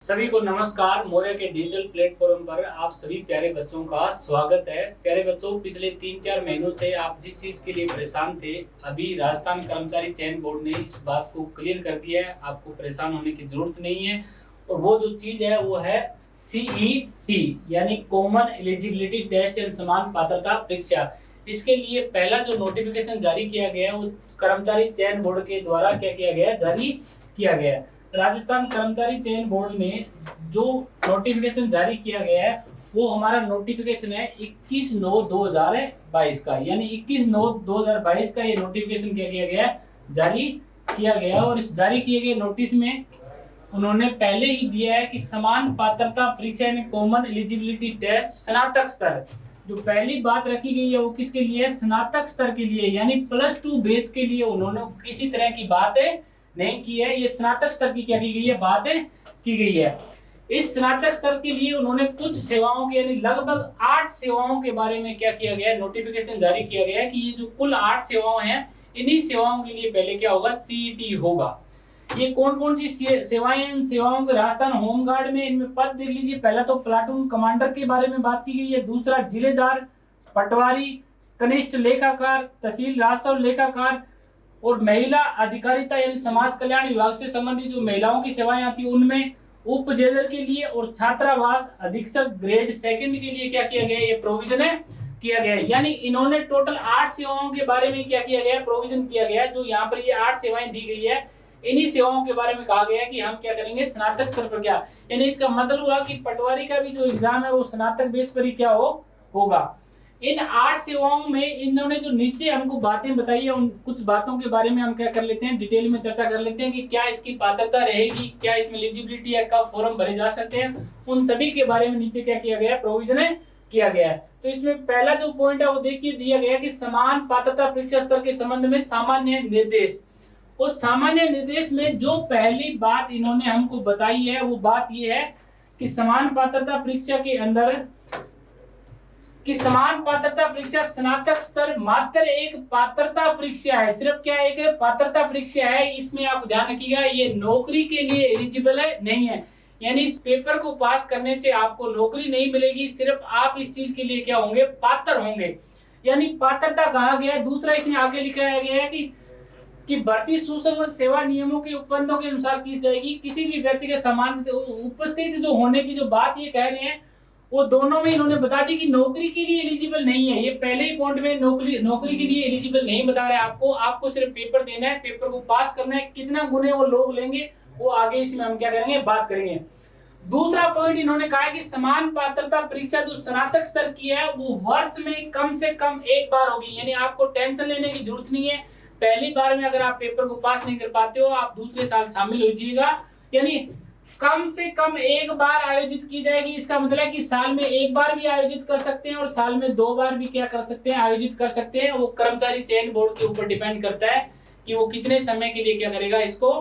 सभी को नमस्कार। मौर्य के डिजिटल प्लेटफॉर्म पर आप सभी प्यारे बच्चों का स्वागत है। प्यारे बच्चों, पिछले 3-4 महीनों से आप जिस चीज के लिए परेशान थे, अभी राजस्थान कर्मचारी चयन बोर्ड ने इस बात को क्लियर कर दिया है। आपको परेशान होने की जरूरत नहीं है। और वो जो चीज है वो है CET यानी कॉमन एलिजिबिलिटी टेस्ट एंड समान पात्रता परीक्षा। इसके लिए पहला जो नोटिफिकेशन जारी किया गया वो कर्मचारी चयन बोर्ड के द्वारा क्या किया गया, जारी किया गया। राजस्थान कर्मचारी चयन बोर्ड में जो नोटिफिकेशन जारी किया गया है वो हमारा नोटिफिकेशन है 21/9/2022 का, यानी 21/9/2022 का ये नोटिफिकेशन क्या किया गया, जारी किया गया। और इस जारी किए गए नोटिस में उन्होंने पहले ही दिया है कि समान पात्रता परीक्षा यानी कॉमन एलिजिबिलिटी टेस्ट स्नातक स्तर, जो पहली बात रखी गई है वो किसके लिए है, स्नातक स्तर के लिए, यानी +2 बेस के लिए उन्होंने किसी तरह की बात नहीं की है। ये स्नातक स्तर की क्या की गई है, बात की गई है। इस स्नातक स्तर के लिए उन्होंने कुछ सेवाओं के यानी लगभग 8 सेवाओं के बारे में क्या किया गया है, नोटिफिकेशन जारी किया गया है कि ये जो कुल 8 सेवाएं हैं, इन्हीं सेवाओं के लिए पहले क्या होगा, CET होगा। ये कौन कौन सी सेवाएं हैं, उन सेवाओं के राजस्थान होमगार्ड में इनमें पद देख लीजिए। पहला तो प्लाटून कमांडर के बारे में बात की गई है, दूसरा जिलेदार, पटवारी, कनिष्ठ लेखाकार, तहसील राजस्व लेखाकार और महिला अधिकारिता यानी समाज कल्याण विभाग से संबंधित जो महिलाओं की सेवाएं आती है उनमें, उप जेलर के लिए और छात्रावास अधीक्षक ग्रेड 2 के लिए क्या किया गया, ये प्रोविजन है किया गया है। यानी इन्होंने टोटल 8 सेवाओं के बारे में क्या किया गया, प्रोविजन किया गया है। जो यहाँ पर ये 8 सेवाएं दी गई है, इन्हीं सेवाओं के बारे में कहा गया है कि हम क्या करेंगे, स्नातक स्तर पर क्या, यानी इसका मतलब हुआ कि पटवारी का भी जो एग्जाम है वो स्नातक बेस पर ही क्या होगा। इन 8 सेवाओं में इन्होंने जो नीचे हमको बातें बताई है, उन कुछ बातों के बारे में हम क्या कर लेते हैं, डिटेल में चर्चा कर लेते हैं कि क्या इसकी पात्रता रहेगी, क्या इसमें एलिजिबिलिटी है, कब फॉर्म भरे जा सकते हैं, उन सभी के बारे में नीचे क्या किया गया है, प्रोविजन किया गया है। तो इसमें पहला जो पॉइंट है वो देखिए दिया गया है कि समान पात्रता परीक्षा स्तर के संबंध में सामान्य निर्देश। उस सामान्य निर्देश में जो पहली बात इन्होंने हमको बताई है वो बात ये है कि समान पात्रता परीक्षा के अंदर कि समान पात्रता परीक्षा स्नातक स्तर मात्र एक पात्रता परीक्षा है, सिर्फ क्या एक पात्रता परीक्षा है। इसमें आप ध्यान रखिएगा, ये नौकरी के लिए एलिजिबल है नहीं है, यानी इस पेपर को पास करने से आपको नौकरी नहीं मिलेगी, सिर्फ आप इस चीज के लिए क्या होंगे, पात्र होंगे, यानी पात्रता कहा गया है। दूसरा इसमें आगे लिखाया गया है कि भर्ती सुसंगत सेवा नियमों के उपबंधों के अनुसार की जाएगी। किसी भी व्यक्ति के समान उपस्थित जो होने की जो बात ये कह रहे हैं वो दोनों में इन्होंने बता दी कि नौकरी के लिए एलिजिबल नहीं है। ये पहले ही पॉइंट में नौकरी के लिए एलिजिबल नहीं बता रहे आपको सिर्फ पेपर देना है, पेपर को पास करना है। कितना गुने वो लोग लेंगे वो आगे इसमें हम क्या करेंगे, बात करेंगे। दूसरा पॉइंट इन्होंने कहा है कि समान पात्रता परीक्षा जो स्नातक स्तर की है वो वर्ष में कम से कम एक बार होगी, यानी आपको टेंशन लेने की जरूरत नहीं है। पहली बार में अगर आप पेपर को पास नहीं कर पाते हो, आप दूसरे साल शामिल हो जाइएगा, यानी कम से कम एक बार आयोजित की जाएगी। इसका मतलब है कि साल में एक बार भी आयोजित कर सकते हैं और साल में 2 बार भी क्या कर सकते हैं, आयोजित कर सकते हैं। वो कर्मचारी चयन बोर्ड के ऊपर डिपेंड करता है कि वो कितने समय के लिए क्या करेगा, इसको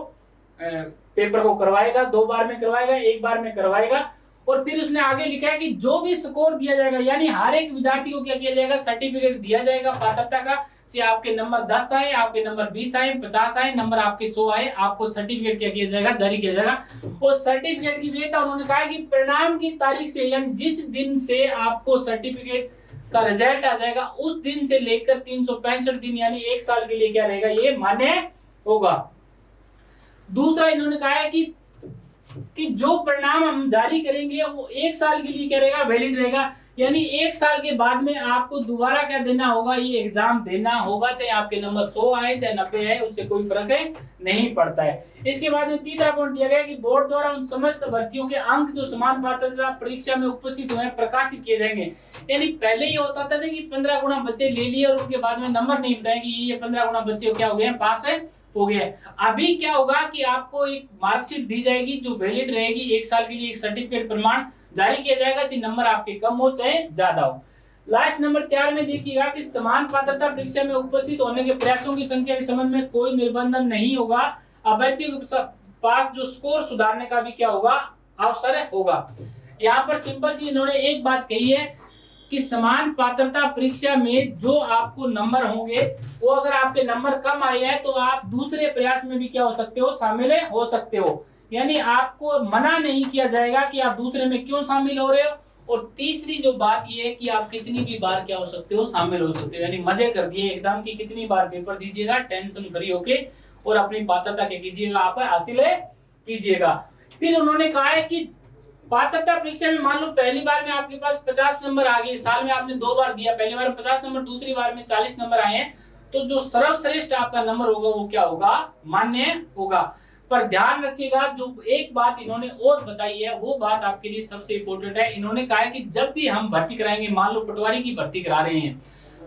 पेपर को करवाएगा, 2 बार में करवाएगा, 1 बार में करवाएगा। और फिर उसने आगे लिखा है कि जो भी स्कोर दिया जाएगा, यानी हर एक विद्यार्थी को क्या किया जाएगा, सर्टिफिकेट दिया जाएगा पात्रता का। चाहे आपके नंबर 10 आए, आपके नंबर 20 आए, 50 आए, नंबर आपके 100 आए, आपको सर्टिफिकेट क्या किया जाएगा, जारी किया जाएगा। और सर्टिफिकेट की वैधता उन्होंने कहा कि परिणाम की तारीख से, यानी जिस दिन से आपको सर्टिफिकेट का रिजल्ट आ जाएगा उस दिन से लेकर 365 दिन यानी 1 साल के लिए क्या रहेगा, ये मान्य होगा। दूसरा इन्होंने कहा है कि जो परिणाम हम जारी करेंगे वो 1 साल के लिए क्या रहेगा, वैलिड रहेगा, यानी 1 साल के बाद में आपको दोबारा क्या देना होगा, ये एग्जाम देना होगा। चाहे आपके नंबर 100 आए चाहे 90 आए, उससे कोई फर्क नहीं पड़ता है। इसके बाद में तीसरा पॉइंट दिया गया कि बोर्ड द्वारा उन समस्त भर्तियों के अंक जो समान पात्रता परीक्षा में उपस्थित हुए प्रकाशित किए जाएंगे। यानी पहले ये होता था कि 15 गुना बच्चे ले लिए और उनके बाद में नंबर नहीं बताए कि ये 15 गुना बच्चे क्या हो गए, पास हो गया। अभी क्या होगा कि आपको एक मार्कशीट दी जाएगी जो वैलिड रहेगी, 1 साल के लिए एक सर्टिफिकेट प्रमाण जारी किया जाएगा, चाहे नंबर आपके कम हो चाहे ज्यादा हो। लास्ट नंबर 4 में देखिएगा कि समान पात्रता परीक्षा में उपस्थित होने के प्रयासों की संख्या के संबंध में कोई निर्बंधन नहीं होगा। अभ्यर्थियों के पास जो स्कोर सुधारने का भी क्या होगा, अवसर होगा। यहाँ पर सिंपल सी इन्होंने एक बात कही है कि समान पात्रता परीक्षा में जो आपको नंबर होंगे वो अगर आपके नंबर कम आए हैं तो आप दूसरे प्रयास में भी क्या हो सकते हो, शामिल हो सकते हो। यानी आपको मना नहीं किया जाएगा कि आप दूसरे में क्यों शामिल हो रहे हो। और तीसरी जो बात ये है कि आप कितनी भी बार क्या हो सकते हो, शामिल हो सकते हो। यानी मजे कर दिए एकदम कि कितनी बार पेपर दीजिएगा टेंशन फ्री होके और अपनी पात्रता क्या कीजिएगा, आप हासिल कीजिएगा। फिर उन्होंने कहा है कि पात्रता परीक्षा में मान लो पहली बार में आपके पास 50 नंबर आ गए, साल में आपने 2 बार दिया, पहली बार में 50 नंबर, दूसरी बार में 40 नंबर आए हैं, तो जो सर्वश्रेष्ठ आपका नंबर होगा वो क्या होगा, मान्य होगा। पर ध्यान रखिएगा, जो एक बात इन्होंने और बताई है वो बात आपके लिए सबसे इंपॉर्टेंट है। इन्होंने कहा है कि जब भी हम भर्ती कराएंगे, मान लो पटवारी की भर्ती करा रहे हैं,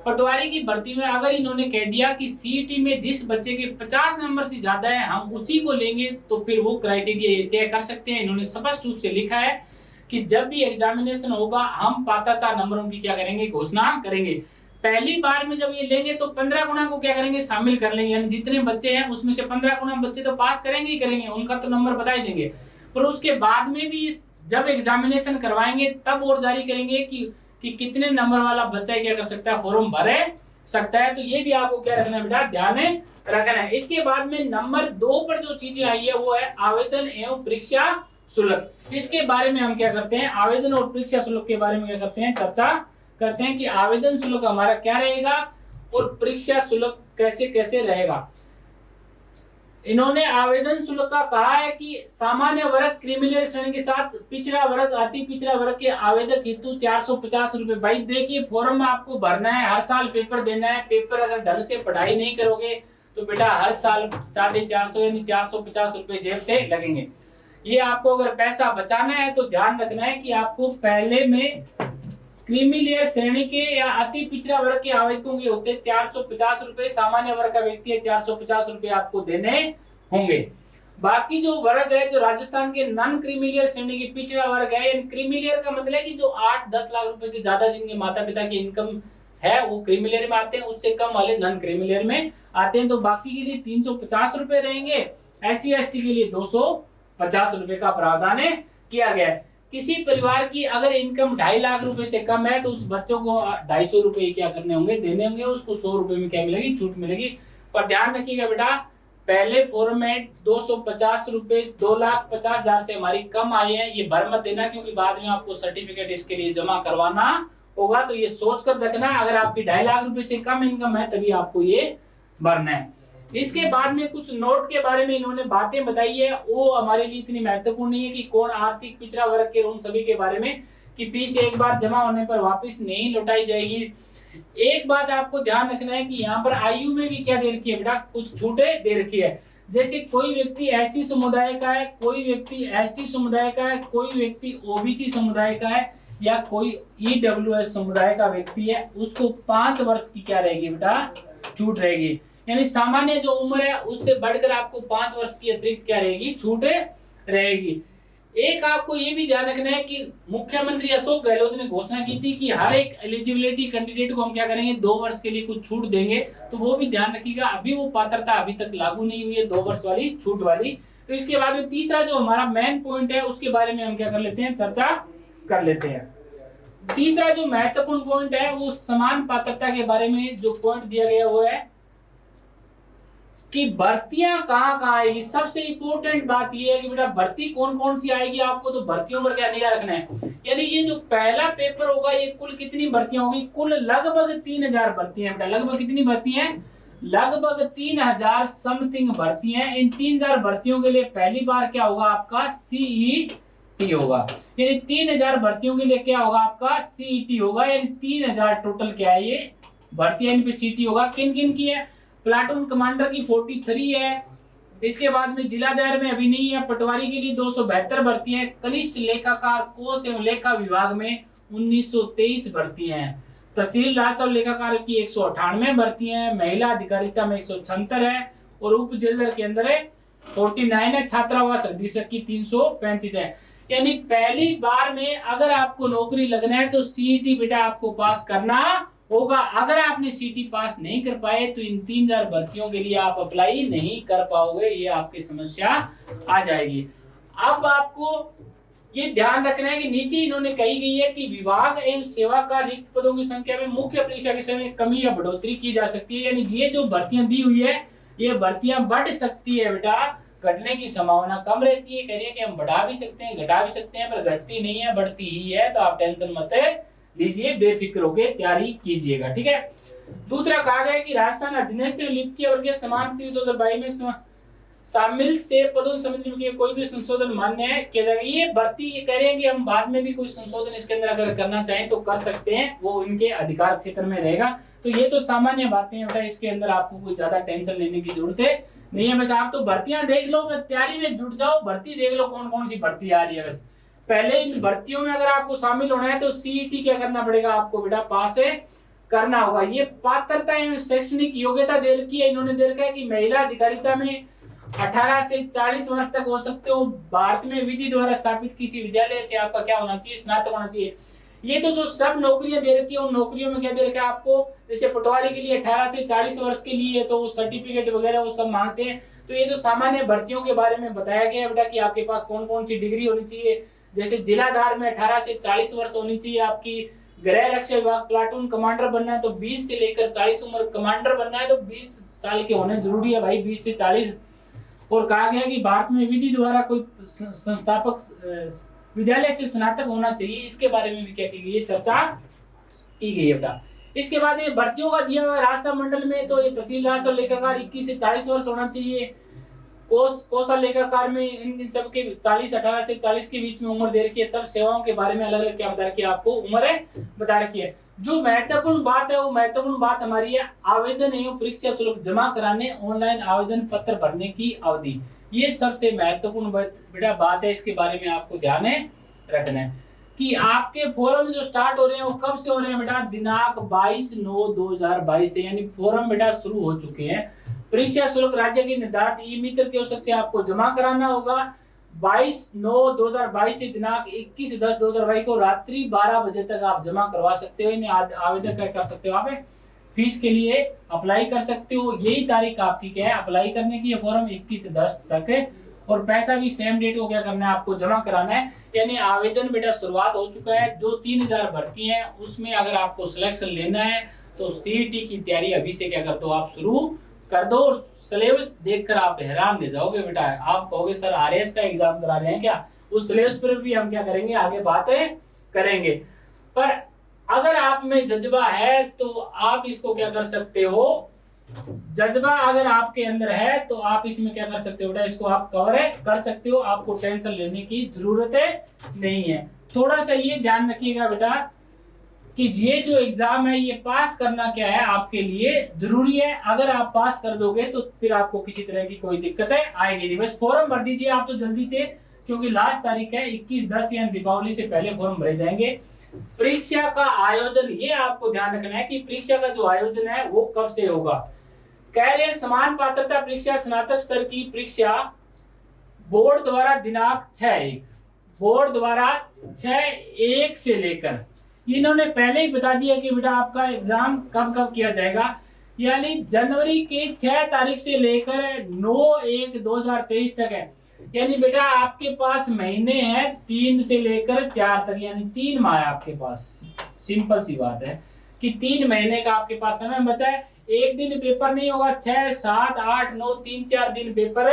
पटवारी की भर्ती में अगर इन्होंने कह दिया कि सीईटी में जिस बच्चे के 50 नंबर से ज्यादा है हम उसी को लेंगे, तो फिर वो क्राइटेरिया ये तय कर सकते हैं। इन्होंने स्पष्ट रूप से लिखा है कि जब भी एग्जामिनेशन होगा हम पात्रता नंबरों की क्या करेंगे, घोषणा करेंगे। पहली बार में जब ये लेंगे तो 15 गुना को क्या करेंगे, शामिल कर लेंगे। यानी जितने बच्चे हैं उसमें से 15 गुना बच्चे तो पास करेंगे ही करेंगे, उनका तो नंबर बता ही देंगे। पर उसके बाद में भी जब एग्जामिनेशन करवाएंगे तब और जारी करेंगे कि कितने नंबर वाला बच्चा क्या कर सकता है, फॉर्म भरे सकता है। तो ये भी आपको क्या रखना है बेटा, ध्यान रखना है। इसके बाद में नंबर 2 पर जो चीजें आई है वो है आवेदन एवं परीक्षा शुल्क। इसके बारे में हम क्या करते हैं, आवेदन और परीक्षा शुल्क के बारे में क्या करते हैं, चर्चा करते हैं कि आवेदन शुल्क हमारा क्या रहेगा और परीक्षा शुल्क कैसे कैसे रहेगा। इन्होंने आवेदन शुल्क का कहा है कि सामान्य वर्ग क्रीमिलियर श्रेणी के साथ पिछड़ा वर्ग अति पिछड़ा वर्ग के आवेदक हेतु 450 रुपए। भाई देखिए, फॉर्म आपको भरना है, हर साल पेपर देना है। पेपर अगर ढंग से पढ़ाई नहीं करोगे तो बेटा हर साल 450 यानी 450 रुपए जेब से लगेंगे। ये आपको अगर पैसा बचाना है तो ध्यान रखना है कि आपको पहले में क्रीमिलियर श्रेणी के या अति पिछड़ा वर्ग के आवेदकों के होते 450 रुपए, सामान्य वर्ग का व्यक्ति है 450 रुपए आपको देने होंगे। बाकी जो वर्ग है, जो राजस्थान के नॉन क्रीमिलियर श्रेणी की पिछड़ा वर्ग है, यानी क्रीमिलियर का मतलब है कि जो 8-10 लाख रुपए से ज्यादा जिनके माता पिता की इनकम है वो क्रीमिलियर में आते हैं, उससे कम वाले नॉन क्रीमिलियर में आते हैं। तो बाकी के लिए 350 रुपए रहेंगे, SC ST के लिए 250 रुपए का प्रावधान किया गया है। किसी परिवार की अगर इनकम 2.5 लाख रुपए से कम है तो उस बच्चों को 250 रुपए क्या करने होंगे, देने होंगे। उसको 100 रुपए में क्या मिलेगी, छूट मिलेगी। पर ध्यान रखिएगा बेटा, पहले फॉर्म में 250 रुपए 2,50,000 से हमारी कम आई है, ये भर मत देना, क्योंकि बाद में आपको सर्टिफिकेट इसके लिए जमा करवाना होगा। तो ये सोच कर रखना, अगर आपकी 2.5 लाख रुपए से कम इनकम है तभी आपको ये भरना है। इसके बाद में कुछ नोट के बारे में इन्होंने बातें बताई है, वो हमारे लिए इतनी महत्वपूर्ण नहीं है कि कौन आर्थिक पिछड़ा वर्ग के, उन सभी के बारे में कि फीस एक बार जमा होने पर वापस नहीं लौटाई जाएगी। एक बात आपको ध्यान रखना है कि यहाँ पर आयु में भी क्या दे रखी है बेटा, कुछ छूटें दे रखी है। जैसे कोई व्यक्ति SC समुदाय का है, कोई व्यक्ति ST समुदाय का है, कोई व्यक्ति OBC समुदाय का है या कोई EWS समुदाय का व्यक्ति है, उसको 5 वर्ष की क्या रहेगी बेटा, छूट रहेगी। यानी सामान्य जो उम्र है उससे बढ़कर आपको 5 वर्ष की अतिरिक्त क्या रहेगी, छूट रहेगी। एक आपको ये भी ध्यान रखना है कि मुख्यमंत्री अशोक गहलोत ने घोषणा की थी कि हर एक एलिजिबिलिटी कैंडिडेट को हम क्या करेंगे, 2 वर्ष के लिए कुछ छूट देंगे। तो वो भी ध्यान रखिएगा, अभी वो पात्रता अभी तक लागू नहीं हुई है 2 वर्ष वाली छूट वाली। तो इसके बाद में तीसरा जो हमारा मेन पॉइंट है उसके बारे में हम क्या कर लेते हैं, चर्चा कर लेते हैं। तीसरा जो महत्वपूर्ण पॉइंट है वो समान पात्रता के बारे में जो पॉइंट दिया गया वो है कि भर्तियां कहाँ आएगी। सबसे इंपॉर्टेंट बात ये है कि बेटा भर्ती कौन कौन सी आएगी, आपको तो भर्तियों पर क्या निगाह रखना है। यानी ये जो पहला पेपर होगा ये कुल कितनी भर्तियां होगी, कुल लगभग 3000 भर्ती है बेटा। लगभग कितनी भर्ती है, लगभग 3000 समथिंग भर्ती है। इन 3000 भर्तियों के लिए पहली बार क्या होगा, आपका CET होगा। यानी 3000 भर्तियों के लिए क्या होगा, आपका CET होगा। यानी 3000 टोटल क्या है ये भर्तियां, इन पे CET होगा। किन किन की है, प्लाटून कमांडर की 43 है। इसके बाद में जिला दायर में अभी नहीं है। पटवारी के लिए 272 भर्ती है। कनिष्ठ लेखाकार कोष एवं लेखा विभाग में 1923 भर्ती हैं। तहसील राजस्व लेखाकार की 198 भर्ती हैं। महिला अधिकारिता में 176 है और उप जेलर के अंदर है 49 है। छात्रावास अधीक्षक की 335 है। यानी पहली बार में अगर आपको नौकरी लगना है तो CET बेटा आपको पास करना होगा। अगर आपने CET पास नहीं कर पाए तो इन 3000 भर्तियों के लिए आप अप्लाई नहीं कर पाओगे, ये आपकी समस्या आ जाएगी। अब आपको ये ध्यान रखना है कि नीचे इन्होंने कही गई है कि विभाग एवं सेवा का रिक्त पदों की संख्या में मुख्य परीक्षा के समय कमी या बढ़ोतरी की जा सकती है। यानी ये जो भर्तियां दी हुई है ये भर्तियां बढ़ सकती है बेटा, घटने की संभावना कम रहती है। कह रही है कि हम बढ़ा भी सकते हैं, घटा भी सकते हैं, पर घटती नहीं है, बढ़ती ही है। तो आप टेंशन मत लीजिए, बेफिक्र होकर तैयारी कीजिएगा, ठीक है। दूसरा कहा गया कि राजस्थान अधीनस्थ लिपिकीय वर्गीय समाज 2022 में शामिल से पदों समिति में कोई भी संशोधन मान्य है किया जाएगा। ये भर्ती ये कह रहे हैं कि हम बाद में भी कोई संशोधन इसके अंदर अगर करना चाहें तो कर सकते हैं, वो इनके अधिकार क्षेत्र में रहेगा। तो ये तो सामान्य बातें हैं बेटा, इसके अंदर आपको कोई ज्यादा टेंशन लेने की जरूरत है नहीं है। बस आप तो भर्तियां देख लो, बस तैयारी में जुट जाओ, भर्ती देख लो कौन कौन सी भर्ती आ रही है। बस पहले इन भर्तियों में अगर आपको शामिल होना है तो सीईटी क्या करना पड़ेगा आपको बेटा, पास करना होगा। ये पात्रता एवं शैक्षणिक योग्यता दे रखी है, इन्होंने दे रखा है कि महिला अधिकारिता में 18 से 40 वर्ष तक हो सकते हो। भारत में विधि द्वारा स्थापित किसी विद्यालय से आपका क्या होना चाहिए, स्नातक होना चाहिए। ये तो जो सब नौकरियां दे रखी है, उन नौकरियों में क्या दे रखा है आपको, जैसे पटवारी के लिए 18 से 40 वर्ष के लिए तो वो सर्टिफिकेट वगैरह वो सब मांगते हैं। तो ये तो सामान्य भर्तियों के बारे में बताया गया है बेटा कि आपके पास कौन कौन सी डिग्री होनी चाहिए। जैसे जिलाधार में 18 से 40 वर्ष होनी चाहिए आपकी। गृह रक्षा विभाग प्लाटून कमांडर बनना है तो 20 से लेकर 40 उम्र, कमांडर बनना है तो 20 साल के होने जरूरी है भाई, 20 से 40। और कहा गया कि भारत में विधि द्वारा कोई संस्थापक विद्यालय से स्नातक होना चाहिए। इसके बारे में भी क्या की गई है, चर्चा की गई है बेटा। इसके बाद ये भर्तियों का दिया हुआ राजस्व मंडल में तो ये तहसील राजस्व लेखाकार 21 से 40 वर्ष होना चाहिए। कोषाल लेखाकार में इन सब के 18 से 40 के बीच में उम्र दे रखी है। सब सेवाओं के बारे में अलग अलग क्या बता रखी है आपको, उम्र बता रखी है। जो महत्वपूर्ण बात है वो महत्वपूर्ण बात हमारी है आवेदन एवं परीक्षा शुल्क जमा कराने, ऑनलाइन आवेदन पत्र भरने की अवधि। ये सबसे महत्वपूर्ण बेटा बात है, इसके बारे में आपको ध्यान रखना है कि आपके फॉर्म जो स्टार्ट हो रहे हैं वो कब से हो रहे हैं बेटा, दिनांक 22/9/2022 से, यानी फॉर्म बेटा शुरू हो चुके हैं। परीक्षा शुल्क राज्य के निर्धारित ई मित्र के औसत से आपको जमा कराना होगा 22/9/2022 से दिनांक 21/10/2022 को रात्रि 12 बजे तक आप जमा करवा सकते हो। इन्हें आवेदन कर सकते हो, आप फीस के लिए अप्लाई कर सकते हो। यही तारीख आपकी क्या है अप्लाई करने की, फॉर्म 21/10 तक है। और पैसा भी सेम डेट को क्या करना है आपको जमा कराना है। यानी आवेदन बेटा शुरुआत हो चुका है। जो 3000 भर्ती है उसमें अगर आपको सिलेक्शन लेना है तो सीईटी की तैयारी अभी से क्या कर दो, आप शुरू कर दो। और सिलेबस देखकर आप हैरान रह जाओगे बेटा, आप कहोगे सर आरएएस का एग्जाम करा रहे हैं क्या। उस सिलेबस पर भी हम क्या करेंगे, आगे बातें करेंगे। पर अगर आप में जज्बा है तो आप इसको क्या कर सकते हो, जज्बा अगर आपके अंदर है तो आप इसमें क्या कर सकते हो बेटा, इसको आप कवर कर सकते हो। आपको टेंशन लेने की जरूरत नहीं है। थोड़ा सा ये ध्यान रखिएगा बेटा कि ये जो एग्जाम है ये पास करना क्या है आपके लिए जरूरी है। अगर आप पास कर दोगे तो फिर आपको किसी तरह की कोई दिक्कत आएगी नहीं। बस फॉर्म भर दीजिए आप तो जल्दी से, क्योंकि लास्ट तारीख है 21/10 यानी दीपावली से पहले फॉर्म भरे जाएंगे। परीक्षा का आयोजन ये आपको ध्यान रखना है कि परीक्षा का जो आयोजन है वो कब से होगा। कह रहे हैं समान पात्रता परीक्षा स्नातक स्तर की परीक्षा बोर्ड द्वारा दिनांक 6/1, बोर्ड द्वारा 6/1 से लेकर, इन्होंने पहले ही बता दिया कि बेटा आपका एग्जाम कब कब किया जाएगा। यानी जनवरी के 6 तारीख से लेकर 9/1/2023 तक है। यानी बेटा आपके पास महीने हैं 3 से लेकर 4 तक, यानी 3 माह है आपके पास। सिंपल सी बात है कि 3 महीने का आपके पास समय बचा है। एक दिन पेपर नहीं होगा, 6, 7, 8, 9, 3-4 दिन पेपर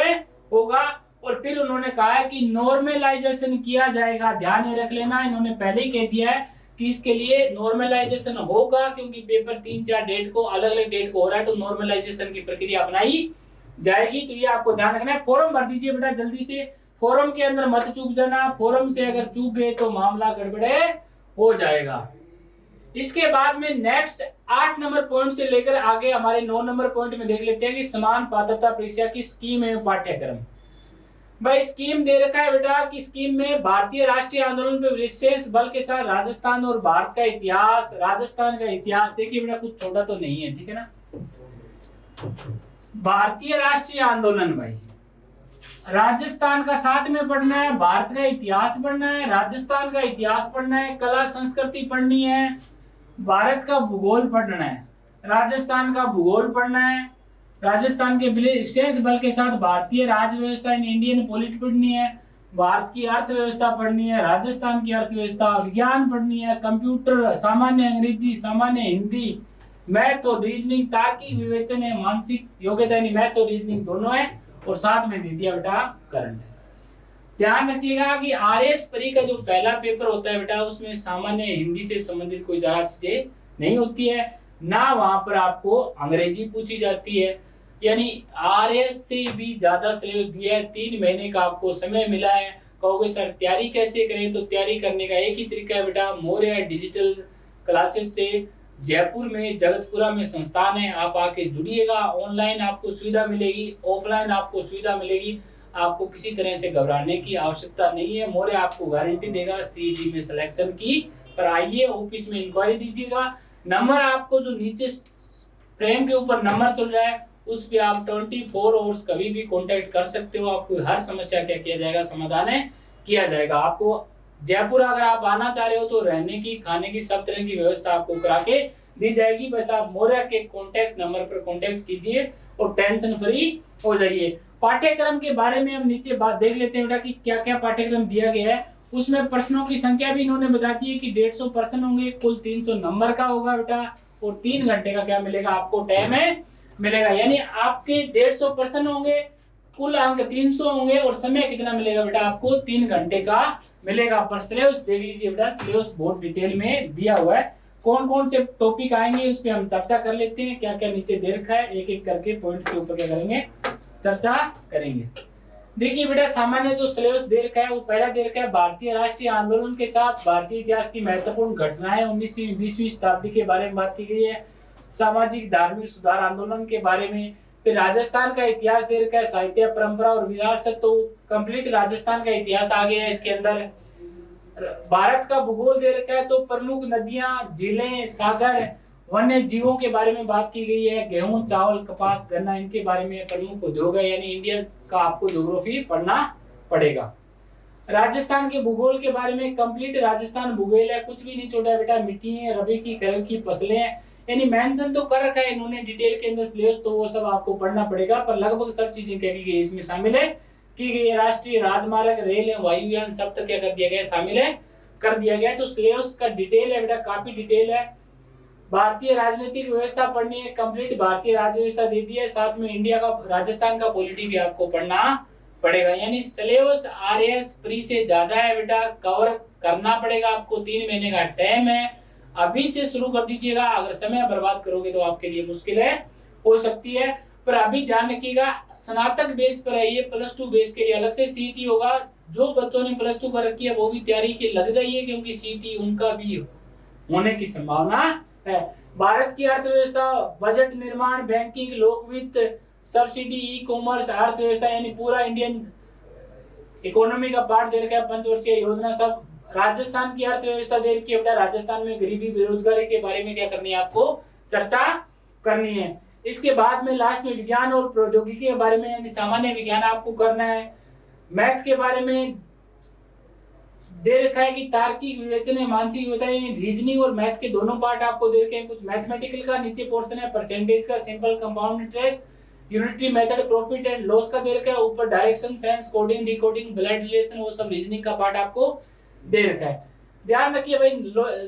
होगा। और फिर उन्होंने कहा है कि नॉर्मलाइजेशन किया जाएगा। ध्यान में रख लेना, इन्होंने पहले ही कह दिया है कि इसके लिए नॉर्मलाइजेशन होगा, क्योंकि पेपर 3-4 डेट को अलग अलग डेट को हो रहा है तो नॉर्मलाइजेशन की प्रक्रिया अपनाई जाएगी। तो ये आपको ध्यान रखना है। फॉर्म भर दीजिए बेटा जल्दी से, फॉर्म के अंदर मत चूक जाना। फॉर्म से अगर चूक गए तो मामला गड़बड़े हो जाएगा। इसके बाद में नेक्स्ट 8 नंबर पॉइंट से लेकर आगे हमारे 9 नंबर पॉइंट में देख लेते हैं कि समान पात्रता परीक्षा की स्कीम एवं पाठ्यक्रम। भाई स्कीम दे रखा है बेटा कि स्कीम में भारतीय राष्ट्रीय आंदोलन पे विशेष बल के साथ राजस्थान और भारत का इतिहास, राजस्थान का इतिहास। देखिए बेटा कुछ छोटा तो नहीं है, ठीक है ना। भारतीय राष्ट्रीय आंदोलन भाई राजस्थान का साथ में पढ़ना है, भारत का इतिहास पढ़ना है, राजस्थान का इतिहास पढ़ना है, कला संस्कृति पढ़नी है, भारत का भूगोल पढ़ना है, राजस्थान का भूगोल पढ़ना है, राजस्थान के विशेष बल के साथ भारतीय राज्य व्यवस्था इन इंडियन पॉलिटी पढ़नी है, भारत की अर्थव्यवस्था पढ़नी है, राजस्थान की अर्थव्यवस्था, विज्ञान पढ़नी है, कंप्यूटर, सामान्य अंग्रेजी, सामान्य हिंदी, मैथ और रीजनिंग, तार्किक विवेचन है, मानसिक योग्यता यानी मैथ और रीजनिंग दोनों है, और साथ में दे दिया बेटा करंट। ध्यान रखिएगा कि आरएस प्री का जो पहला पेपर होता है बेटा उसमें सामान्य हिंदी से संबंधित कोई ज्यादा चीजें नहीं होती है, ना वहां पर आपको अंग्रेजी पूछी जाती है। यानी आरएस से भी ज्यादा सिलेबस दिया है, 3 महीने का आपको समय मिला है। कहोगे सर तैयारी कैसे करें, तो तैयारी करने का एक ही तरीका है बेटा, मौर्य डिजिटल क्लासेस से जयपुर में जगतपुरा में संस्थान है, आप आके जुड़िएगा। ऑनलाइन आपको सुविधा मिलेगी, ऑफलाइन आपको सुविधा मिलेगी, आपको किसी तरह से घबराने की आवश्यकता नहीं है। मौर्य आपको गारंटी देगा सीईटी में सिलेक्शन की। पर आइए ऑफिस में इंक्वायरी दीजिएगा। नंबर आपको जो नीचे फ्रेम के ऊपर नंबर चल रहा है उस पे आप 24 आवर्स कभी भी कांटेक्ट कर सकते हो। आपको हर समस्या क्या किया जाएगा, समाधान किया जाएगा। आपको जयपुर अगर आप आना चाह रहे हो तो रहने की, खाने की, सब तरह की व्यवस्था आपको करा के दी जाएगी। बस आप मौर्य के कांटेक्ट नंबर पर कांटेक्ट कीजिए और टेंशन फ्री हो जाइए। पाठ्यक्रम के बारे में हम नीचे बात देख लेते हैं बेटा कि क्या क्या पाठ्यक्रम दिया गया है। उसमें प्रश्नों की संख्या भी इन्होंने बता दी है कि 150 प्रश्न होंगे, कुल 300 नंबर का होगा बेटा, और 3 घंटे का क्या मिलेगा आपको टाइम मिलेगा। यानी आपके 150 प्रश्न होंगे, कुल अंक 300 होंगे और समय कितना मिलेगा बेटा आपको 3 घंटे का मिलेगा। पर सिलेबस देख लीजिए बेटा, सिलेबस बहुत डिटेल में दिया हुआ है। कौन कौन से टॉपिक आएंगे उस पर हम चर्चा कर लेते हैं। क्या क्या नीचे दे रखा है, एक एक करके पॉइंट के ऊपर क्या करेंगे, चर्चा करेंगे। देखिए बेटा, सामान्य जो सिलेबस दे रखा है वो पहला दे रखा है भारतीय राष्ट्रीय आंदोलन के साथ भारतीय इतिहास की महत्वपूर्ण घटनाएं 19वीं 20वीं शताब्दी के बारे में बात की गई है। सामाजिक धार्मिक सुधार आंदोलन के बारे में। फिर राजस्थान का इतिहास दे रखा है, साहित्य परंपरा और विरासत, तो कंप्लीट राजस्थान का इतिहास आ गया है इसके अंदर। भारत का भूगोल दे रखा है, तो प्रमुख नदियां, झीलें, सागर, वन्य जीवों के बारे में बात की गई है। गेहूं, चावल, कपास, गन्ना, इनके बारे में प्रमुख उद्योग है। यानी इंडिया का आपको ज्योग्राफी पढ़ना पड़ेगा। राजस्थान के भूगोल के बारे में कंप्लीट राजस्थान भूगोल है, कुछ भी नहीं छोड़ा बेटा। मिट्टी है, रबी की, खरीफ की फसलें हैं, यानी मेंशन तो कर रखा है इन्होंने डिटेल के अंदर सिलेबस, तो वो सब आपको पढ़ना पड़ेगा। पर लगभग सब चीजें क्या की गई इसमें शामिल है की गई। राष्ट्रीय राजमार्ग, रेल, वायुयान, सब तक क्या कर दिया गया, शामिल है कर दिया गया। तो सिलेबस का डिटेल है बेटा, काफी डिटेल है। भारतीय राजनीतिक व्यवस्था पढ़नी है, कंप्लीट भारतीय राज्य व्यवस्था दे दी है। साथ में इंडिया का, राजस्थान का पॉलिटी भी आपको पढ़ना पड़ेगा। यानी सिलेबस आरएस प्री से ज्यादा है बेटा, कवर करना पड़ेगा आपको। 3 महीने का टाइम है, अभी से शुरू कर दीजिएगा। अगर समय बर्बाद करोगे तो आपके लिए मुश्किल हो सकती है। पर अभी ध्यान रखिएगा, स्नातक बेस पर है ये, +2 बेस के लिए अलग से सीईटी होगा। जो बच्चों ने +2 कर रखी है वो भी तैयारी के लग जाइए, क्योंकि सीईटी उनका भी होने की संभावना है। भारत की अर्थव्यवस्था, बजट निर्माण, बैंकिंग, लोक वित्त, सब्सिडी, ई कॉमर्स, अर्थव्यवस्था, यानी पूरा इंडियन इकोनॉमी का पार्ट दे रखा है। 5 वर्षीय योजना सब। राजस्थान की अर्थव्यवस्था दे रखी है बेटा, राजस्थान में गरीबी, बेरोजगारी के बारे में क्या करनी है आपको, चर्चा करनी है। इसके बाद में लास्ट में विज्ञान और प्रौद्योगिकी के बारे में, यानी सामान्य विज्ञान आपको करना है। मैथ के बारे में दे रखा है कि तार्किक, विवेचन, मानसिक विवेचन, रीजनिंग और मैथ के दोनों पार्ट आपको दे रखे हैं। कुछ मैथमेटिकल का नीचे पोर्शन है, परसेंटेज का, simple compound interest, unitary method, profit and loss का दे रखा है। ऊपर direction, sense, coding, decoding, blood relation, वो सब रीजनिंग का पार्ट आपको दे रखा है। ध्यान रखिए भाई,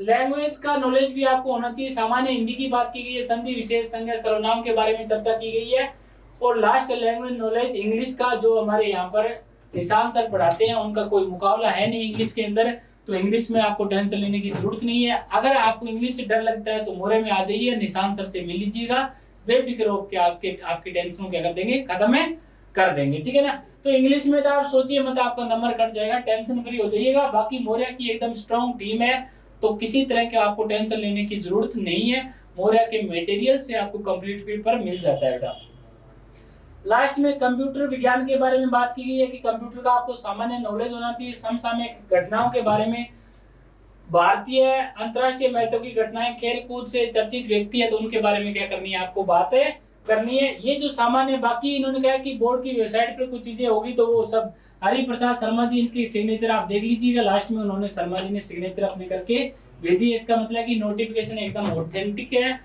लैंग्वेज का नॉलेज भी आपको होना चाहिए। सामान्य हिंदी की बात की गई है, संधि, विशेष, संज्ञा, सर्वनाम के बारे में चर्चा की गई है। और लास्ट लैंग्वेज नॉलेज इंग्लिश का, जो हमारे यहाँ पर निशान सर पढ़ाते हैं, उनका कोई मुकाबला है नहीं इंग्लिश के अंदर, तो इंग्लिश में आपको टेंशन लेने की जरूरत नहीं है। अगर आपको इंग्लिश से डर लगता है तो मोरे में आ जाइए, निशान सर से मिल लीजिएगा, बेफिक्र होकर आपकी टेंशन क्या कर देंगे, खत्म कर देंगे, ठीक है ना। तो इंग्लिश में तो आप सोचिए मत, आपका नंबर कट जाएगा, टेंशन फ्री हो जाइएगा। बाकी मौर्य की एकदम स्ट्रॉन्ग टीम है, तो किसी तरह के आपको टेंशन लेने की जरूरत नहीं है। मौर्य के मटेरियल से आपको कंप्लीट पेपर मिल जाता है बेटा। लास्ट में कंप्यूटर विज्ञान के बारे में बात की गई है कि कंप्यूटर का आपको सामान्य नॉलेज होना चाहिए। समसामयिक घटनाओं के बारे में, भारतीय अंतरराष्ट्रीय महत्व की घटनाएं, खेल कूद से चर्चित व्यक्ति है तो उनके बारे में क्या करनी है, आपको बातें करनी है। ये जो सामान्य, बाकी इन्होंने कहा कि बोर्ड की वेबसाइट पर कुछ चीजें होगी, तो वो सब हरि प्रसाद शर्मा जी, इनकी सिग्नेचर आप देख लीजिएगा। लास्ट में उन्होंने शर्मा जी ने सिग्नेचर अपने करके भेज दी। इसका मतलब कि नोटिफिकेशन एकदम ऑथेंटिक है।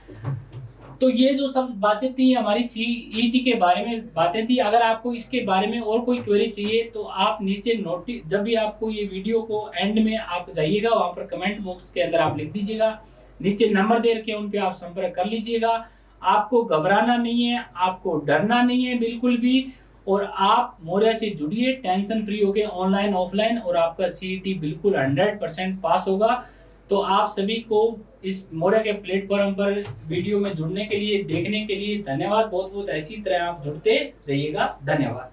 तो ये जो सब बातें थी हमारी सीईटी के बारे में बातें थी। अगर आपको इसके बारे में और कोई क्वेरी चाहिए तो आप नीचे जब भी आपको ये वीडियो को एंड में आप जाइएगा, वहां पर कमेंट बॉक्स के अंदर आप लिख दीजिएगा। नीचे नंबर दे रखे हैं, उन पे आप संपर्क कर लीजिएगा। आपको घबराना नहीं है, आपको डरना नहीं है बिल्कुल भी। और आप मौर्या से जुड़िए टेंशन फ्री होके ऑनलाइन ऑफलाइन, और आपका सीईटी बिल्कुल 100% पास होगा। तो आप सभी को इस मौर्या के प्लेटफॉर्म पर वीडियो में जुड़ने के लिए, देखने के लिए धन्यवाद बहुत बहुत। ऐसी तरह आप जुड़ते रहिएगा। धन्यवाद।